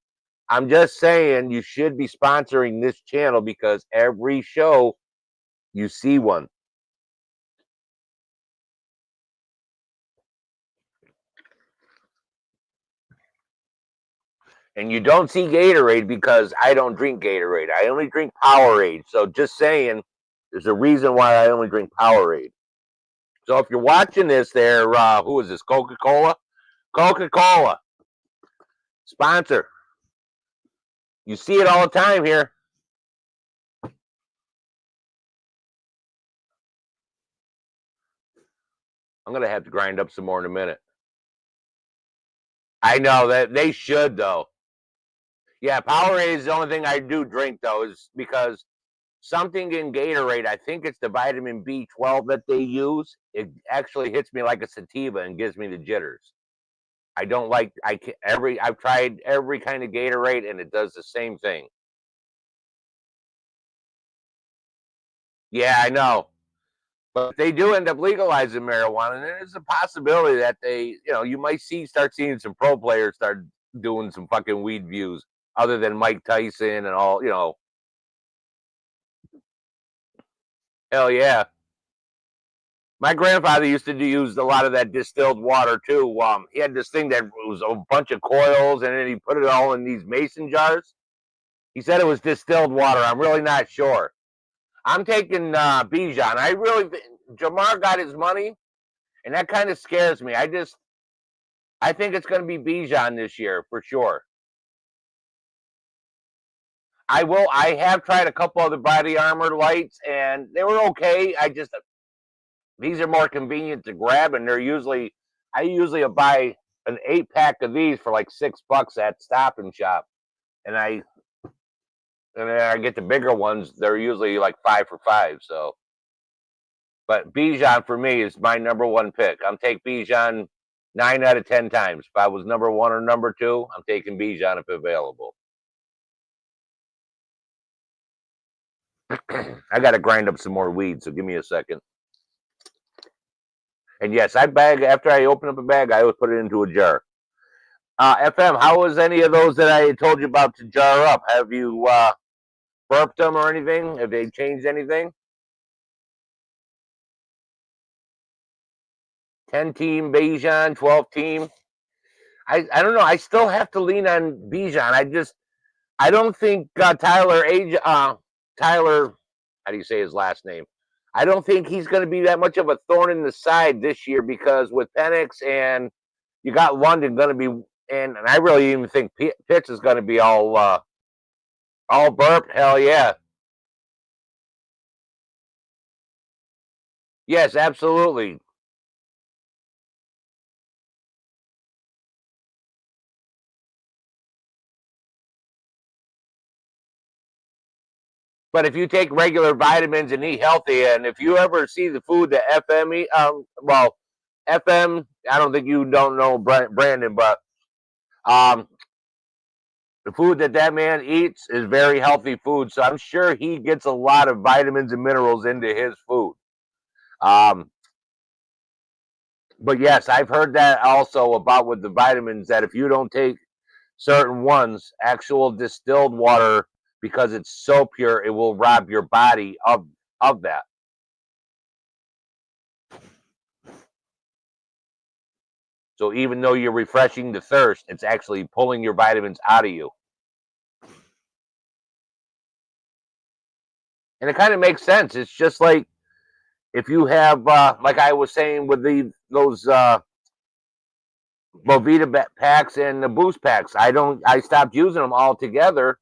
I'm just saying you should be sponsoring this channel because every show you see one. And you don't see Gatorade because I don't drink Gatorade. I only drink Powerade. So just saying, there's a reason why I only drink Powerade. So if you're watching this there, who is this, Coca-Cola? Coca-Cola. Sponsor. You see it all the time here. I'm going to have to grind up some more in a minute. I know that they should, though. Yeah, Powerade is the only thing I do drink, though, is because something in Gatorade, I think it's the vitamin B12 that they use. It actually hits me like a sativa and gives me the jitters. I don't like I've tried every kind of Gatorade and it does the same thing. Yeah, I know. But they do end up legalizing marijuana, and there's a possibility that you might start seeing some pro players start doing some fucking weed views other than Mike Tyson and all. Hell yeah. My grandfather used to use a lot of that distilled water too. He had this thing that was a bunch of coils, and then he put it all in these mason jars. He said it was distilled water. I'm really not sure. I'm taking Bijan. Jamar got his money, and that kind of scares me. I think it's going to be Bijan this year for sure. I will. I have tried a couple of the body armor lights, and they were okay. These are more convenient to grab, and I usually buy an 8-pack of these for like $6 at Stop and Shop, and then I get the bigger ones. They're usually like 5 for $5. So, but Bijan for me is my number one pick. I'm taking Bijan 9 out of 10 times. If I was number one or number two, I'm taking Bijan if available. I got to grind up some more weed, so give me a second. And yes, after I open up a bag, I always put it into a jar. FM, how was any of those that I told you about to jar up? Have you burped them or anything? Have they changed anything? 10 team Bijan, 12 team. I don't know. I still have to lean on Bijan. I don't think Tyler, how do you say his last name? I don't think he's going to be that much of a thorn in the side this year because with Penix and you got London going to be, and I really even think Pitts is going to be all burped. Hell yeah. Yes, absolutely. But if you take regular vitamins and eat healthy, and if you ever see the food that FM eat, FM, I don't think you don't know Brandon, but um, the food that man eats is very healthy food. So I'm sure he gets a lot of vitamins and minerals into his food. Um, but yes, I've heard that also about with the vitamins that if you don't take certain ones, actual distilled water, because it's so pure, it will rob your body of that. So even though you're refreshing the thirst, it's actually pulling your vitamins out of you. And it kind of makes sense. It's just like if you have, like I was saying with those Bovita packs and the Boost packs, I stopped using them altogether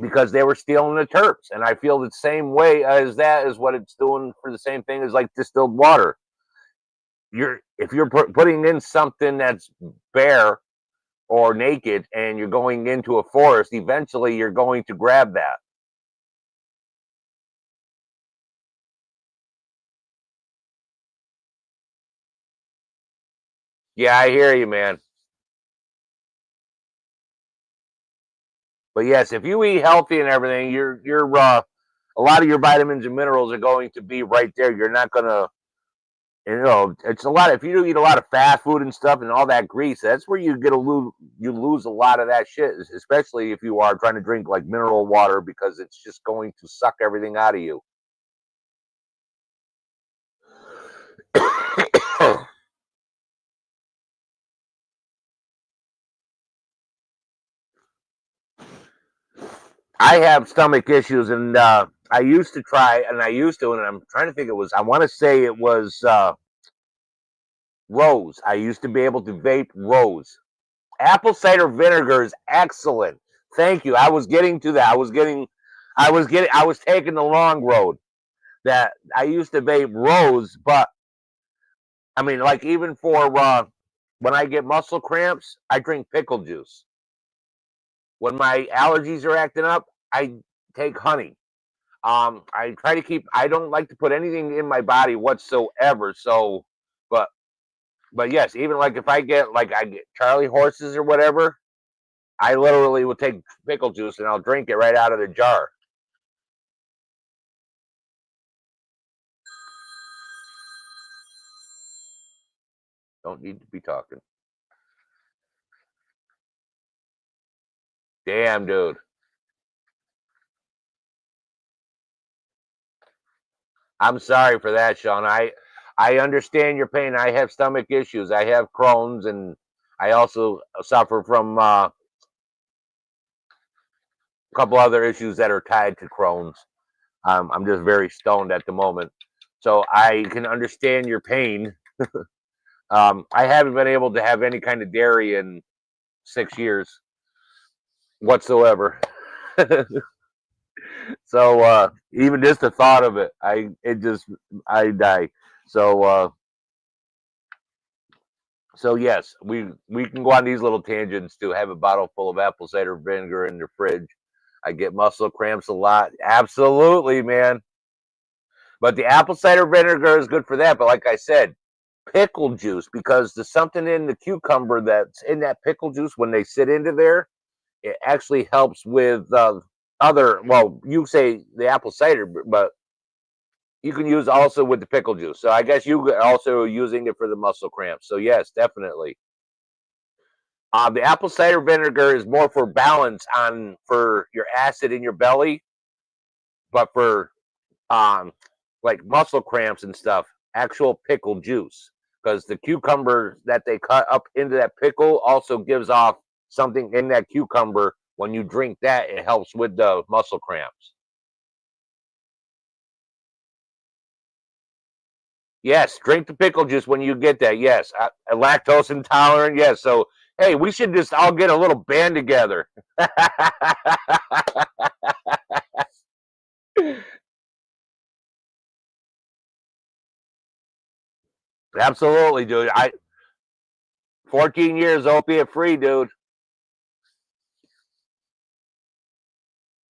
because they were stealing the terps. And I feel the same way as that is what it's doing for the same thing as like distilled water. If you're putting in something that's bare or naked and you're going into a forest, eventually you're going to grab that. Yeah, I hear you, man. But yes, if you eat healthy and everything, you're a lot of your vitamins and minerals are going to be right there. You're not gonna, it's a lot. If you eat a lot of fast food and stuff and all that grease, that's where you lose a lot of that shit. Especially if you are trying to drink like mineral water, because it's just going to suck everything out of you. I have stomach issues, and I used to try, and I'm trying to think. I want to say it was Rose. I used to be able to vape Rose. Apple cider vinegar is excellent. Thank you. I was getting to that. I was taking the long road. That I used to vape Rose, but I mean, like even for when I get muscle cramps, I drink pickle juice. When my allergies are acting up, I take honey. I try to keep. I don't like to put anything in my body whatsoever. So, but but yes, even like if I get Charlie horses or whatever, I literally will take pickle juice and I'll drink it right out of the jar. Don't need to be talking. Damn, dude. I'm sorry for that, Sean. I understand your pain. I have stomach issues. I have Crohn's, and I also suffer from a couple other issues that are tied to Crohn's. I'm just very stoned at the moment, so I can understand your pain. I haven't been able to have any kind of dairy in 6 years whatsoever. So even just the thought of it, I die. So so yes, we can go on these little tangents to have a bottle full of apple cider vinegar in the fridge. I get muscle cramps a lot. Absolutely, man. But the apple cider vinegar is good for that. But like I said, pickle juice, because there's something in the cucumber that's in that pickle juice when they sit into there. It actually helps with other. Well, you say the apple cider, but you can use also with the pickle juice. So I guess you also are using it for the muscle cramps. So yes, definitely. The apple cider vinegar is more for balance on for your acid in your belly, but for um, like muscle cramps and stuff, actual pickle juice, because the cucumber that they cut up into that pickle also gives off something in that cucumber. When you drink that, it helps with the muscle cramps. Yes, drink the pickle juice when you get that. Yes, lactose intolerant. Yes, so hey, we should just all get a little band together. Absolutely, dude. 14 years opiate free, dude.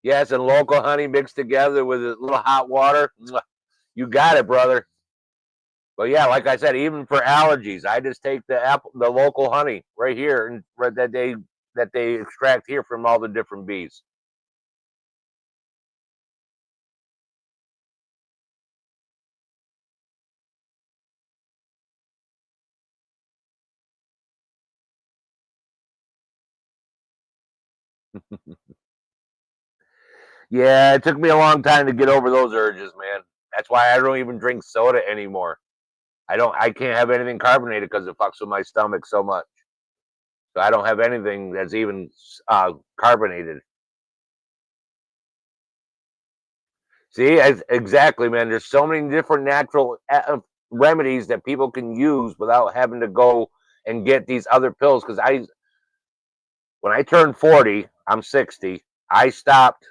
Yes, and local honey mixed together with a little hot water. You got it, brother. But yeah, like I said, even for allergies, I just take the local honey right here, and right that they extract here from all the different bees. Yeah, it took me a long time to get over those urges, man. That's why I don't even drink soda anymore. I can't have anything carbonated because it fucks with my stomach so much. So I don't have anything that's even carbonated. See, exactly, man. There's so many different natural remedies that people can use without having to go and get these other pills. Because when I turned 40, I'm 60. I stopped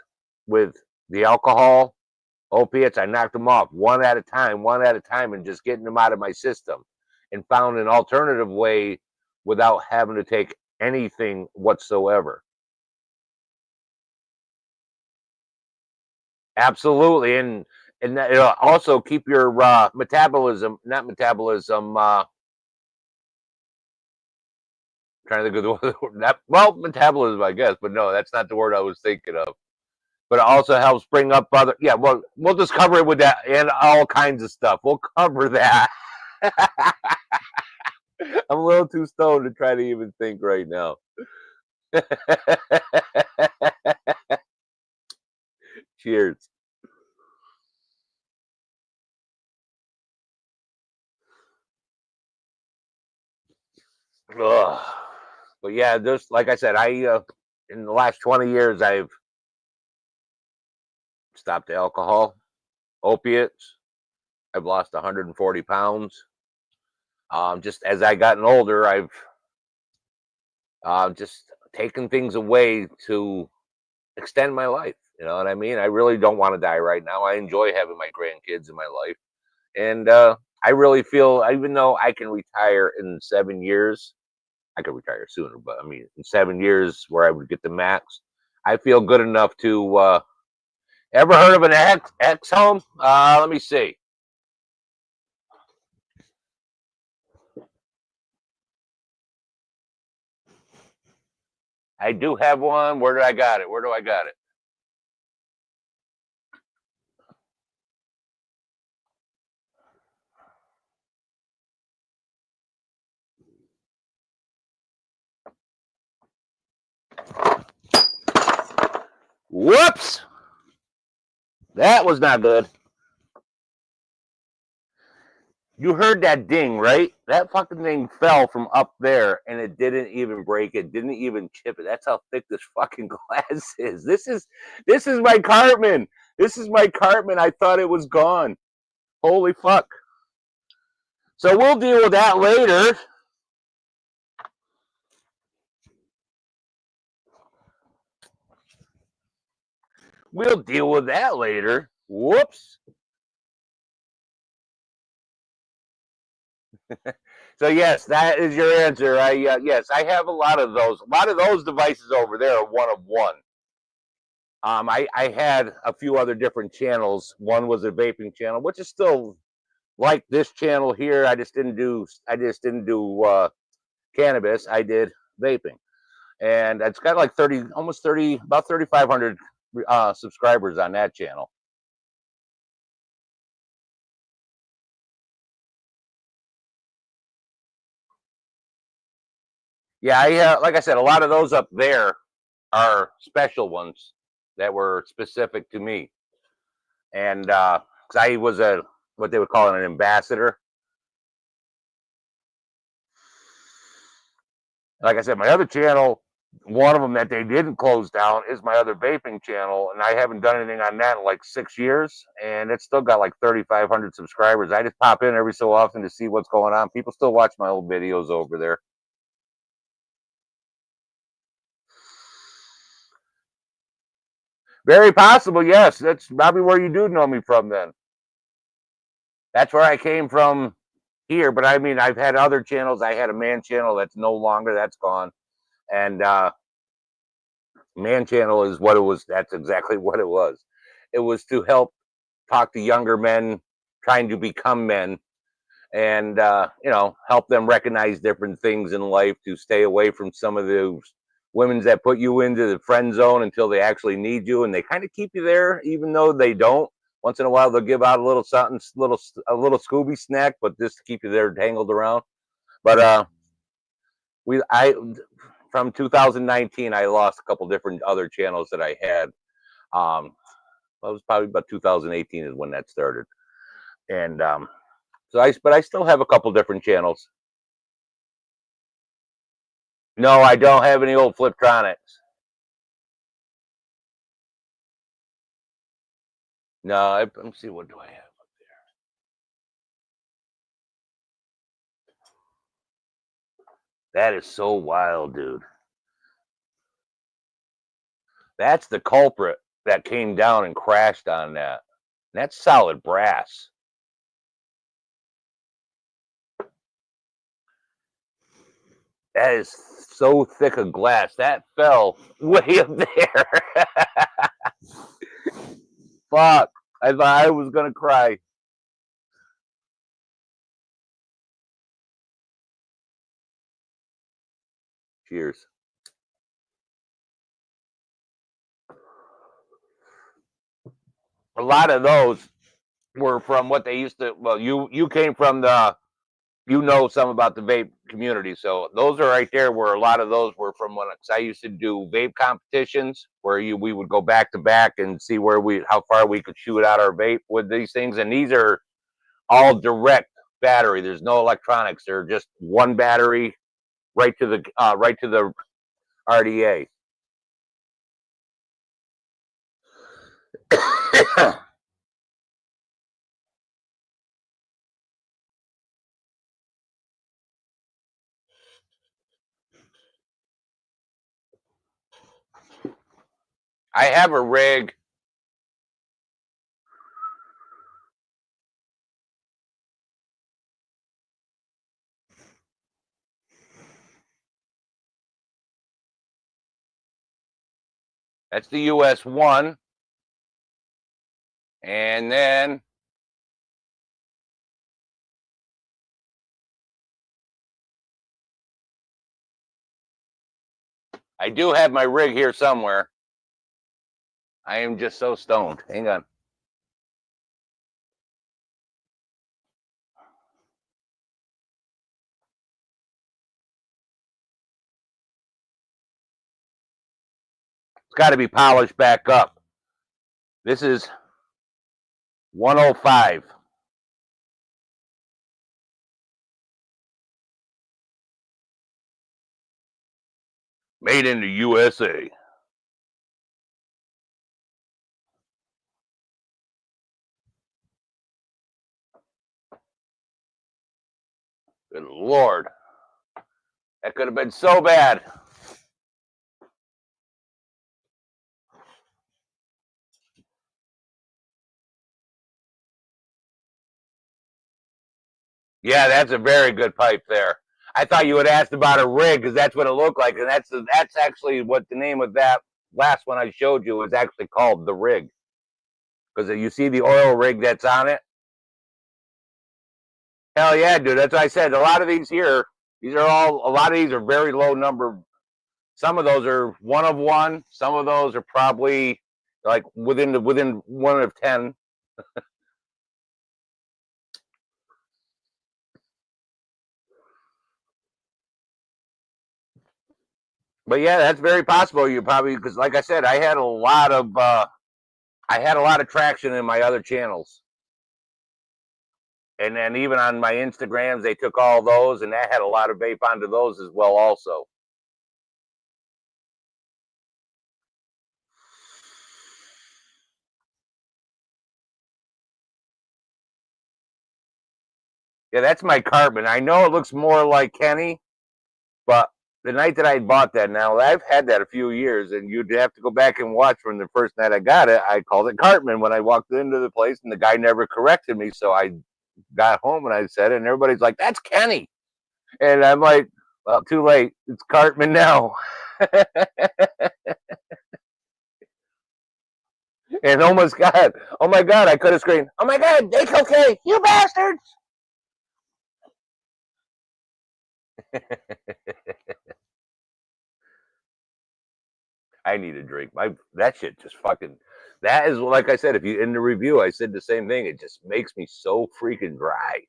with the alcohol, opiates. I knocked them off one at a time, and just getting them out of my system, and found an alternative way without having to take anything whatsoever. Absolutely, and that it'll also keep your metabolism, not metabolism, trying to think of the word. Well, metabolism, I guess, but no, that's not the word I was thinking of. But it also helps bring up other. Yeah, well, we'll just cover it with that and all kinds of stuff. We'll cover that. I'm a little too stoned to try to even think right now. Cheers. Ugh. But yeah, just like I said, in the last 20 years I've stopped alcohol, opiates. I've lost 140 pounds. Just as I gotten older, I've just taken things away to extend my life. You know what I mean? I really don't want to die right now. I enjoy having my grandkids in my life, and I really feel, even though I can retire in 7 years, I could retire sooner, but I mean, in 7 years where I would get the max, I feel good enough to. Ever heard of an X home? Let me see. I do have one. Where do I got it? Where do I got it? Whoops! That was not good. You heard that ding, right? That fucking thing fell from up there and it didn't even break it, didn't even chip it. That's how thick this fucking glass is. This is my Cartman. This is my Cartman. I thought it was gone. Holy fuck. So we'll deal with that later. We'll deal with that later. Whoops. So yes, that is your answer. Yes, I have a lot of those. A lot of those devices over there are one of one. I had a few other different channels. One was a vaping channel, which is still like this channel here. I just didn't do cannabis. I did vaping, and it's got like 30, almost 30, about 3,500 subscribers on that channel. Yeah, like I said, a lot of those up there are special ones that were specific to me, and because I was a what they would call an ambassador. Like I said, my other channel, one of them that they didn't close down is my other vaping channel, and I haven't done anything on that in like 6 years, and it's still got like 3,500 subscribers. I just pop in every so often to see what's going on. People still watch my old videos over there. Very possible, yes. That's probably where you do know me from then. That's where I came from here, but I mean, I've had other channels. I had a man channel that's no longer, that's gone. And man channel is what it was. That's exactly what it was. It was to help talk to younger men trying to become men, and help them recognize different things in life, to stay away from some of the women that put you into the friend zone until they actually need you, and they kind of keep you there even though they don't. Once in a while they'll give out a little something, a little Scooby snack, but just to keep you there tangled around. But we I from 2019 I lost a couple different other channels that I had. It was probably about 2018 is when that started, and but I still have a couple different channels. No, I don't have any old Fliptronics. No, let me see, what do I have up there? That is so wild, dude. That's the culprit that came down and crashed on that. That's solid brass. That is so thick of glass. That fell way up there. Fuck. I thought I was gonna cry. Cheers. A lot of those were from what they used to. Well, you came from the, you know, some about the vape community, so those are right there where a lot of those were from when I used to do vape competitions where we would go back to back and see how far we could shoot out our vape with these things, and these are all direct battery. There's no electronics. They're just one battery right to the RDA. I have a rig. That's the US 1. And then I do have my rig here somewhere. I am just so stoned. Hang on. It's got to be polished back up. This is 105. Made in the USA. Good Lord. That could have been so bad. Yeah, that's a very good pipe there. I thought you had asked about a rig because that's what it looked like, and that's actually what the name of that last one I showed you was actually called, the rig. Because you see the oil rig that's on it. Hell yeah, dude. That's what I said. A lot of these here, a lot of these are very low number. Some of those are one of one. Some of those are probably like within one of 10. But yeah, that's very possible. You probably, because like I said, I had a lot of traction in my other channels, and then even on my Instagrams, they took all those, and that had a lot of vape onto those as well, also. Yeah, that's my Cartman. I know it looks more like Kenny, but the night that I bought that, now I've had that a few years, and you'd have to go back and watch from the first night I got it. I called it Cartman when I walked into the place, and the guy never corrected me. So I got home and I said it, and everybody's like, "That's Kenny," and I'm like, "Well, too late. It's Cartman now." And oh my God, I could have screamed, "Oh my God, it's okay, you bastards!" I need a drink. That shit just fucking. That is, like I said, if you in the review, I said the same thing. It just makes me so freaking dry.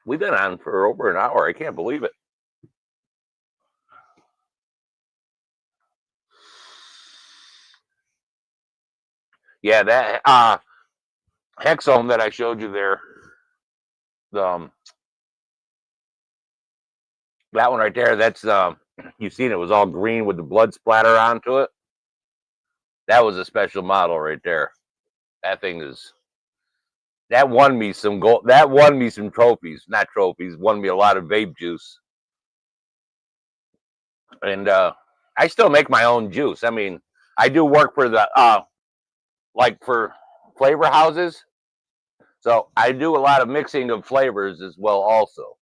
We've been on for over an hour. I can't believe it. Yeah, that Hexome that I showed you there, that one right there. That's you've seen it was all green with the blood splatter onto it. That was a special model right there. That thing is. That won me some gold. That won me some trophies. Not trophies. Won me a lot of vape juice. And I still make my own juice. I mean, I do work for the like for flavor houses, so I do a lot of mixing of flavors as well, also.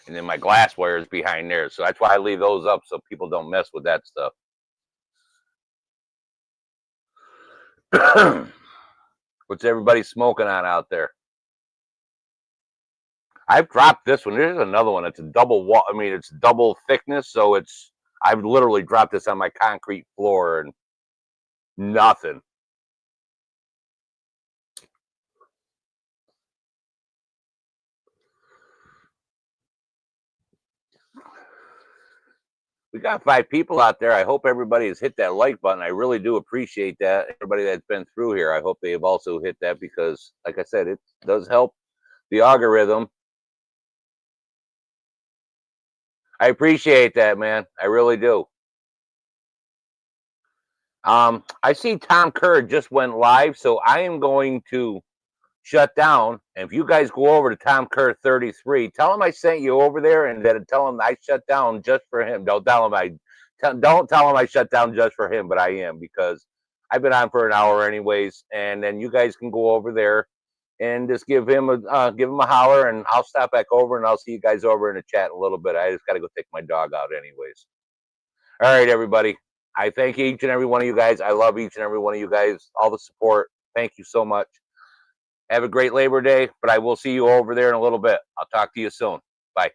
And then my glassware is behind there, so that's why I leave those up so people don't mess with that stuff. What's everybody smoking on out there? I've dropped this one. There's another one. It's a double wall. I mean, it's double thickness, so it's. I've literally dropped this on my concrete floor and nothing. We got 5 people out there. I hope everybody has hit that like button. I really do appreciate that. Everybody that's been through here, I hope they have also hit that because, like I said, it does help the algorithm. I appreciate that, man. I really do. I see Tom Kerr just went live, so I am going to shut down. And if you guys go over to Tom Kerr 33, tell him I sent you over there, and then tell him I shut down just for him. Don't tell him don't tell him I shut down just for him, but I am because I've been on for an hour anyways. And then you guys can go over there and just give him a holler, and I'll stop back over and I'll see you guys over in the chat in a little bit. I just got to go take my dog out anyways. All right, everybody. I thank each and every one of you guys. I love each and every one of you guys. All the support. Thank you so much. Have a great Labor Day, but I will see you over there in a little bit. I'll talk to you soon. Bye.